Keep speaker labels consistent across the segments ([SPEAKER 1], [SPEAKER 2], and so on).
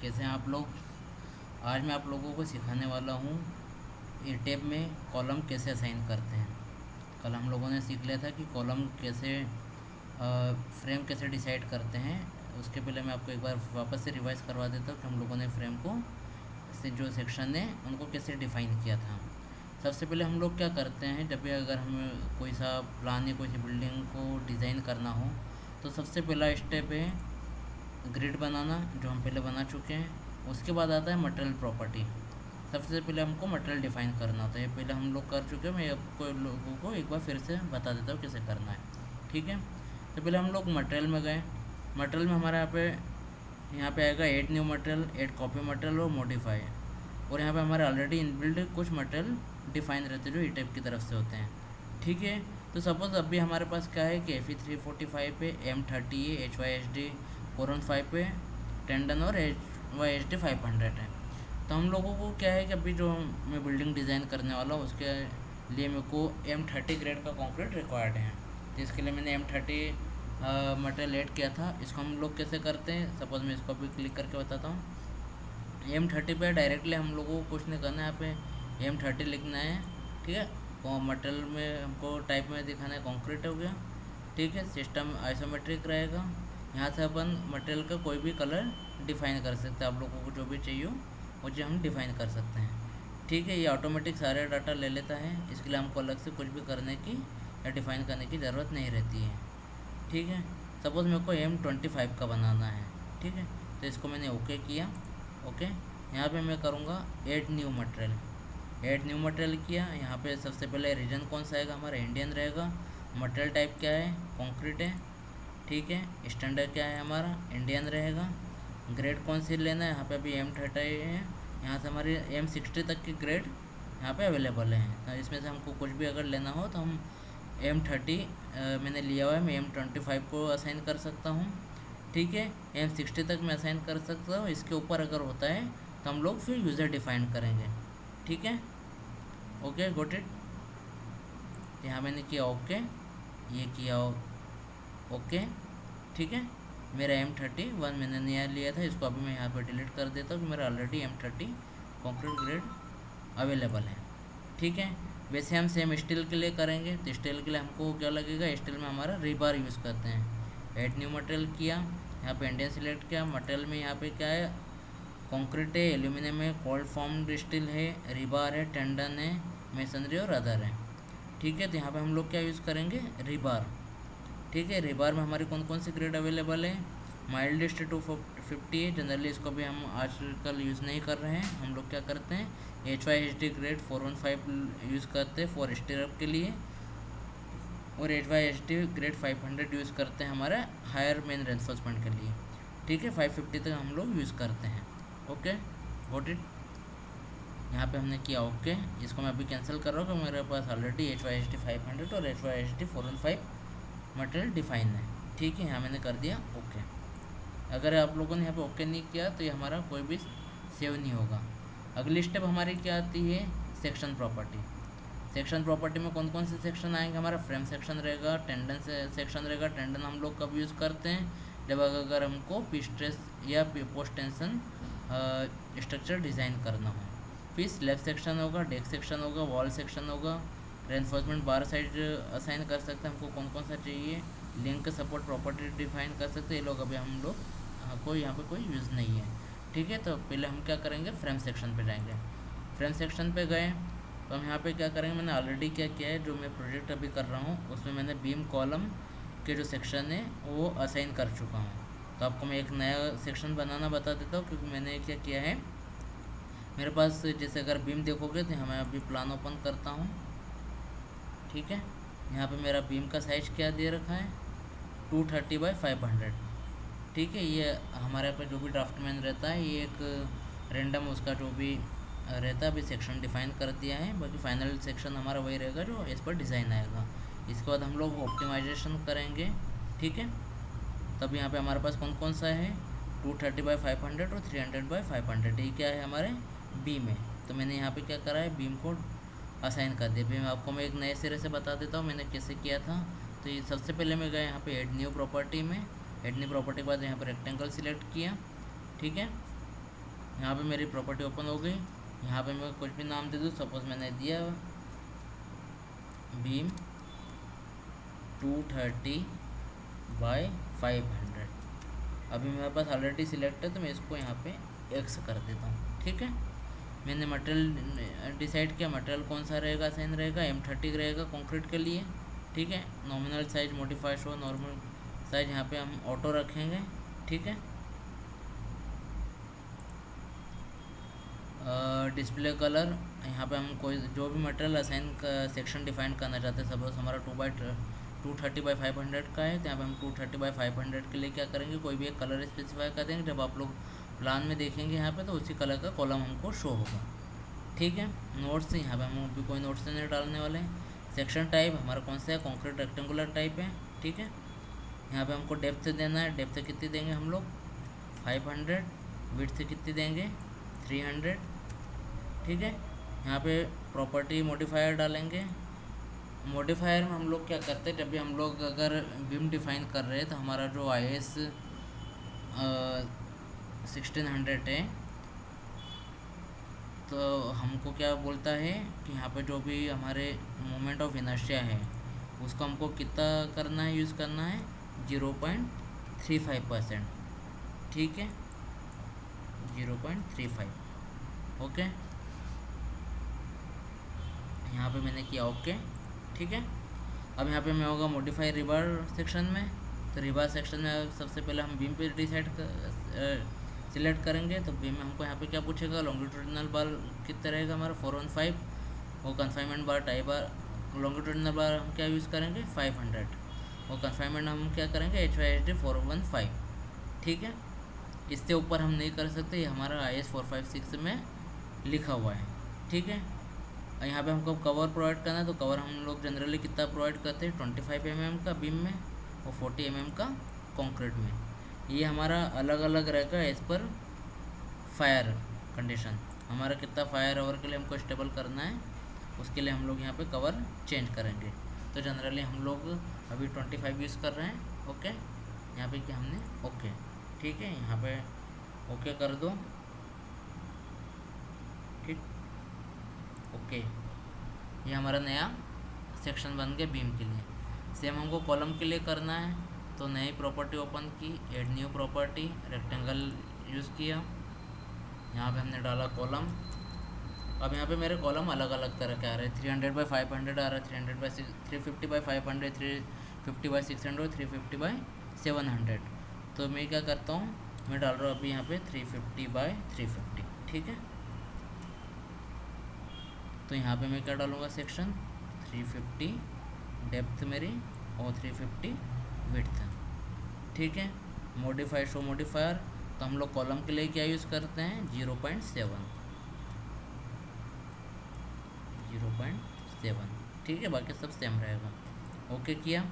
[SPEAKER 1] कैसे हैं आप लोग। आज मैं आप लोगों को सिखाने वाला हूँ ई टैब में कॉलम कैसे असाइन करते हैं। कल हम लोगों ने सीख लिया था कि कॉलम कैसे फ्रेम कैसे डिसाइड करते हैं। उसके पहले मैं आपको एक बार वापस से रिवाइज करवा देता हूँ कि हम लोगों ने फ्रेम को से जो सेक्शन है उनको कैसे डिफ़ाइन किया था। सबसे पहले हम लोग क्या करते हैं, जब भी अगर हमें कोई सा प्लान या कोई सी बिल्डिंग को डिज़ाइन करना हो तो सबसे पहला स्टेप है ग्रिड बनाना, जो हम पहले बना चुके हैं। उसके बाद आता है मटेरियल प्रॉपर्टी। सबसे पहले हमको मटेरियल डिफ़ाइन करना होता है, पहले हम लोग कर चुके हैं। मैं आपको लोगों को एक बार फिर से बता देता हूँ कैसे करना है, ठीक है। तो पहले हम लोग मटेरियल में गए। मटेरियल में हमारे यहाँ पे आएगा add new material, add copy material और मॉडिफाई। और यहाँ पे हमारे ऑलरेडी इनबिल्ड कुछ मटेरियल डिफाइन रहते हैं जो ई टाइप की तरफ से होते हैं, ठीक है। तो सपोज़ अभी हमारे पास क्या है कि FE345 पे M30 है, HYSD 415 पे टेंडन और HYSD 500 है। तो हम लोगों को क्या है कि अभी जो मैं बिल्डिंग डिज़ाइन करने वाला हूँ उसके लिए मेरे को M30 ग्रेड का कंक्रीट रिक्वायर्ड है। तो इसके लिए मैंने M30 मटेरियल ऐड किया था। इसको हम लोग कैसे करते हैं, सपोज़ मैं इसको भी क्लिक करके बताता हूँ। M30 पे डायरेक्टली हम लोगों को कुछ नहीं करना है, यहाँ पे M30 लिखना है, ठीक है। और मटेरियल में हमको टाइप में दिखाना है कंक्रीट हो गया, ठीक है। सिस्टम आइसोमेट्रिक रहेगा। यहाँ से अपन मटेरियल का कोई भी कलर डिफ़ाइन कर सकते हैं। आप लोगों को जो भी चाहिए वो चीज़ हम डिफ़ाइन कर सकते हैं, ठीक है। ये ऑटोमेटिक सारे डाटा ले लेता है, इसके लिए हमको अलग से कुछ भी करने की या डिफ़ाइन करने की ज़रूरत नहीं रहती है, ठीक है। सपोज़ मेरे को M25 का बनाना है, ठीक है। तो इसको मैंने ओके किया, ओके। यहाँ पे मैं करूँगा add new material. Add new material किया। यहाँ पे सबसे पहले रीजन कौन सा आएगा, हमारा इंडियन रहेगा। मटेरियल टाइप क्या है, कंक्रीट है, ठीक है। स्टैंडर्ड क्या है, हमारा इंडियन रहेगा। ग्रेड कौन सी लेना है, यहाँ पे अभी M30 है। यहाँ से हमारी M60 तक की ग्रेड यहाँ पे अवेलेबल है। तो इसमें से हमको कुछ भी अगर लेना हो तो हम M30 मैंने लिया हुआ है, मैं M25 को असाइन कर सकता हूँ, ठीक है। M60 तक मैं असाइन कर सकता हूँ। इसके ऊपर अगर होता है तो हम लोग फिर यूज़र डिफ़ाइन करेंगे, ठीक है। Okay, got it. यहाँ मैंने किया ओके, ये किया ओके, ठीक है। मेरा M31 मैंने नया लिया था, इसको अभी मैं यहाँ पर डिलीट कर देता हूँ कि मेरा already M30 concrete grade available है, ठीक है। वैसे हम सेम स्टील के लिए करेंगे। तो स्टील के लिए हमको क्या लगेगा, स्टील में हमारा रीबार यूज़ करते हैं। ऐड न्यू मटेरियल किया, यहाँ पे इंडियन सिलेक्ट किया। मटेरियल में यहाँ पे क्या है, कंक्रीट है, एल्यूमिनियम है, कोल्ड फॉर्म्ड स्टील है, रीबार है, टेंडन है, मेसनरी और अदर है, ठीक है। तो यहाँ पे हम लोग क्या यूज़ करेंगे, रीबार, ठीक है। रीबार में हमारी कौन कौन सी ग्रेड अवेलेबल है, माइल्डेस्ट 250 है। जनरली इसको भी हम आजकल यूज़ नहीं कर रहे हैं। हम लोग क्या करते हैं, HYSD ग्रेड 415 यूज़ करते हैं फॉर स्टीरअप के लिए, और HYSD ग्रेड 500 यूज़ करते हैं हमारा हायर मेन रेनफोर्समेंट के लिए, ठीक है। 550 तक हम लोग यूज़ करते हैं, ओके, गॉट इट। यहाँ पे हमने किया ओके। इसको मैं अभी कैंसिल कर रहा हूँ क्योंकि मेरे पास ऑलरेडी HYSD 500 और HYSD 415 मटेरियल डिफाइन है, ठीक है। यहाँ मैंने कर दिया ओके। अगर आप लोगों ने यहाँ पे ओके नहीं किया तो ये हमारा कोई भी सेव नहीं होगा। अगली स्टेप हमारी क्या आती है, सेक्शन प्रॉपर्टी। सेक्शन प्रॉपर्टी में कौन कौन से सेक्शन आएंगे, हमारा फ्रेम सेक्शन रहेगा, टेंडन सेक्शन रहेगा। टेंडन हम लोग कब यूज़ करते हैं, जब अगर हमको पी स्ट्रेस या पोस्ट टेंशन स्ट्रक्चर डिज़ाइन करना हो। फिर स्लैब सेक्शन होगा, डेक सेक्शन होगा, वॉल सेक्शन होगा। रेनफोर्समेंट बार साइड असाइन कर सकते हैं, हमको कौन कौन सा चाहिए। लिंक सपोर्ट प्रॉपर्टी डिफाइन कर सकते हैं। ये लोग अभी हम लोग कोई यहाँ पे कोई यूज़ नहीं है, ठीक है। तो पहले हम क्या करेंगे, फ्रेम सेक्शन पे जाएंगे। फ्रेम सेक्शन पे गए तो हम यहाँ पे क्या करेंगे, मैंने ऑलरेडी क्या किया है, जो मैं प्रोजेक्ट अभी कर रहा हूँ उसमें मैंने बीम कॉलम के जो सेक्शन है वो असाइन कर चुका हूँ। तो आपको मैं एक नया सेक्शन बनाना बता देता हूँ, क्योंकि मैंने क्या किया है, मेरे पास जैसे अगर बीम देखोगे तो मैं अभी प्लान ओपन करता हूँ, ठीक है। यहाँ पे मेरा बीम का साइज़ क्या दे रखा है, 230 बाई 500, ठीक है। ये हमारे यहाँ पे जो भी ड्राफ्टमैन रहता है, ये एक रेंडम उसका जो भी रहता है अभी सेक्शन डिफाइन कर दिया है। बाकी फाइनल सेक्शन हमारा वही रहेगा जो इस पर डिज़ाइन आएगा। इसके बाद हम लोग ऑप्टिमाइजेशन करेंगे, ठीक है। तब यहाँ पे हमारे पास कौन कौन सा है, 230 बाई 500 और 300 बाई 500, ये क्या है हमारे बीम है। तो मैंने यहाँ पे क्या करा है, बीम को असाइन कर दिया। बीम आपको मैं एक नए सिरे से बता देता हूँ मैंने कैसे किया था। तो ये सबसे पहले मैं गया यहाँ पे ऐड न्यू प्रॉपर्टी में। ऐड न्यू प्रॉपर्टी के बाद यहाँ पर रेक्टेंगल सिलेक्ट किया, ठीक है। यहाँ पे मेरी प्रॉपर्टी ओपन हो गई। यहाँ पे मैं कुछ भी नाम दे दूँ, सपोज मैंने दिया बीम 230/500। अभी मेरे पास ऑलरेडी सिलेक्ट है तो मैं इसको यहाँ पे एक्स कर देता हूँ। ठीक है, मैंने मटेरियल डिसाइड किया, मटेरियल कौन सा रहेगा, असाइन रहेगा, M30 रहेगा कंक्रीट के लिए। ठीक है, nominal size modify show normal size यहाँ पे हम ऑटो रखेंगे। ठीक है, डिस्प्ले कलर यहाँ पे हम कोई जो भी मटेरियल असाइन का सेक्शन डिफाइन करना चाहते हैं, सपोज हमारा 230/500 का है तो यहाँ पे हम 230/500 के लिए क्या करेंगे, कोई भी एक कलर स्पेसिफाई कर देंगे। जब आप लोग प्लान में देखेंगे यहाँ पे तो उसी कलर का कॉलम हमको शो होगा। ठीक है, नोट्स यहाँ पे हम भी कोई नोट्स नहीं डालने वाले हैं। सेक्शन टाइप हमारा कौन सा है, कॉन्क्रीट रेक्टेंगुलर टाइप है। ठीक है, यहाँ पे हमको डेप्थ देना है, डेप्थ कितनी देंगे हम लोग 500, विड्थ कितनी देंगे 300। ठीक है, यहाँ पे प्रॉपर्टी मॉडिफायर डालेंगे। मॉडिफायर में हम लोग क्या करते हैं, जब भी हम लोग अगर बीम डिफाइन कर रहे हैं तो हमारा जो IS 1600 है तो हमको क्या बोलता है कि यहाँ पे जो भी हमारे मोमेंट ऑफ इनर्शिया है उसको हमको कितना करना है, यूज़ करना है 0.35%। ठीक है, 0.35। ओके, यहाँ पे मैंने किया ओके। ठीक है, अब यहाँ पे मैं होगा मॉडिफाई रिबार सेक्शन में। तो रिबार सेक्शन में सबसे पहले हम बीम पे डिसाइड सिलेक्ट करेंगे। तो बीम में हमको यहाँ पे क्या पूछेगा, लॉन्गिट्यूडिनल बार कितना रहेगा हमारा 415, और कन्फाइनमेंट बार टाई बार। लॉन्गिट्यूडिनल बार हम क्या यूज़ करेंगे 500, और कन्फाइनमेंट हम क्या करेंगे HYSD 415। ठीक है, इससे ऊपर हम नहीं कर सकते, ये हमारा IS 456 में लिखा हुआ है। ठीक है, यहाँ पे हमको कवर प्रोवाइड करना है। तो कवर हम लोग जनरली कितना प्रोवाइड करते हैं 25 mm का बीम में और 40 mm का कंक्रीट में। ये हमारा अलग अलग रहेगा एज पर फायर कंडीशन। हमारा कितना फायर ओवर के लिए हमको स्टेबल करना है उसके लिए हम लोग यहाँ पे कवर चेंज करेंगे। तो जनरली हम लोग अभी 25 यूज़ कर रहे हैं। ओके, यहाँ पे क्या हमने ओके। ठीक है, यहाँ पे ओके कर दो। ठीक, ओके, ये हमारा नया सेक्शन बन गया बीम के लिए। सेम हमको कॉलम के लिए करना है तो नई प्रॉपर्टी ओपन की, add new property, rectangle use किया, यहाँ पे हमने डाला कॉलम। अब यहाँ पे मेरे कॉलम अलग अलग तरह के आ रहे हैं, 300/500 आ रहा है, 350/500, 350/600, 350/700। तो मैं क्या करता हूँ, मैं डाल रहा हूँ अभी यहाँ पे 350/350। ठीक है, तो यहाँ पे मैं क्या डालूँगा सेक्शन 350 डेप्थ मेरी और 350 विड्थ। ठीक है, मॉडिफाई शो मॉडिफायर तो हम लोग कॉलम के लिए क्या यूज़ करते हैं 0.7। ठीक है, बाकी सब सेम रहेगा। ओके किया,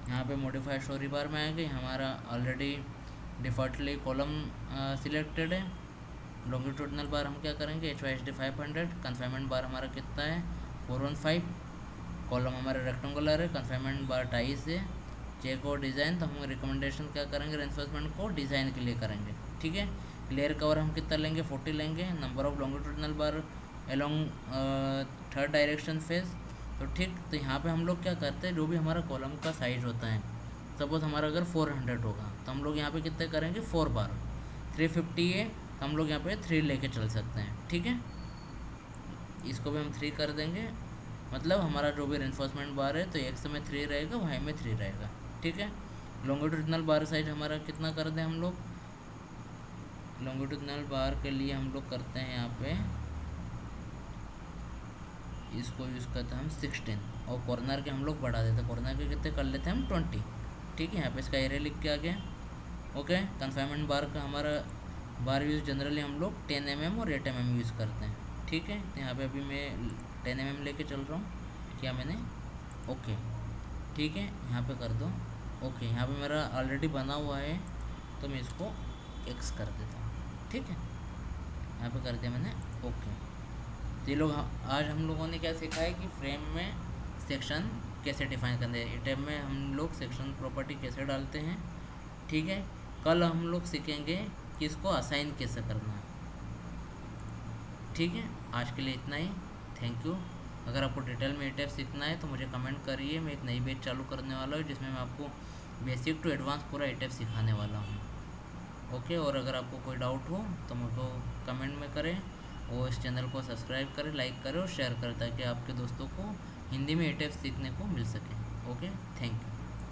[SPEAKER 1] यहाँ पे मॉडिफाई शो रिबार में आएंगे, हमारा ऑलरेडी डिफ़ॉल्टली कॉलम सिलेक्टेड है। लॉन्गिट्यूडनल बार हम क्या करेंगे HYSD 500, कन्फाइनमेंट बार हमारा कितना है 415, कॉलम हमारा रेक्टेंगुलर है, कन्फाइनमेंट बार 28 है। चेक और डिज़ाइन तो हम रिकमेंडेशन क्या करेंगे, रेइंफोर्समेंट को डिज़ाइन के लिए करेंगे। ठीक है, क्लियर कवर हम कितना लेंगे 40 लेंगे। Number of longitudinal bar along third direction face. तो ठीक, तो यहाँ पे हम लोग क्या करते हैं, जो भी हमारा कॉलम का साइज होता है, सपोज हमारा अगर 400 होगा तो हम लोग यहाँ पे कितने करेंगे 4 बार। 350 है तो हम लोग यहाँ पे 3 लेके चल सकते हैं। ठीक है, इसको भी हम 3 कर देंगे, मतलब हमारा जो भी रेइंफोर्समेंट बार है तो एक्स में 3 रहेगा, वाई में 3 रहेगा। ठीक है, लॉन्गिट्यूडनल बार साइज हमारा कितना कर दें हम लोग, लॉन्गिट्यूडनल बार के लिए हम लोग करते हैं यहाँ पे इसको यूज़ करते हैं हम 16, और कॉर्नर के हम लोग बढ़ा देते हैं, कॉर्नर के कितने कर लेते हैं हम 20। ठीक है, यहाँ पे इसका एरिया लिख के आ गया। ओके, कन्फाइनमेंट बार का हमारा बार यूज़ जनरली हम लोग 10 mm और 8 mm यूज़ करते हैं। ठीक है, तो यहाँ पे अभी मैं 10 mm लेके चल रहा हूँ, क्या मैंने ओके। ठीक है, यहाँ पे कर दो ओके। यहाँ पे मेरा ऑलरेडी बना हुआ है तो मैं इसको एक्स कर देता हूँ। ठीक है, यहाँ पे कर दिया मैंने ओके। तो ये लोग आज हम लोगों ने क्या सीखा है कि फ्रेम में सेक्शन कैसे डिफाइन करते हैं, टैब में हम लोग सेक्शन प्रॉपर्टी कैसे डालते हैं। ठीक है, कल हम लोग सीखेंगे कि इसको असाइन कैसे करना है। ठीक है, आज के लिए इतना ही। Thank you. अगर आपको डिटेल में एटेप सीखना है तो मुझे कमेंट करिए, मैं एक नई बैच चालू करने वाला हूँ जिसमें मैं आपको बेसिक टू एडवांस पूरा एटेप सिखाने वाला हूँ। ओके, और अगर आपको कोई डाउट हो तो मुझको कमेंट में करें, और इस चैनल को सब्सक्राइब करें, लाइक करें और शेयर करें, ताकि आपके दोस्तों को हिंदी में एटेप सीखने को मिल सके। Okay, thank you.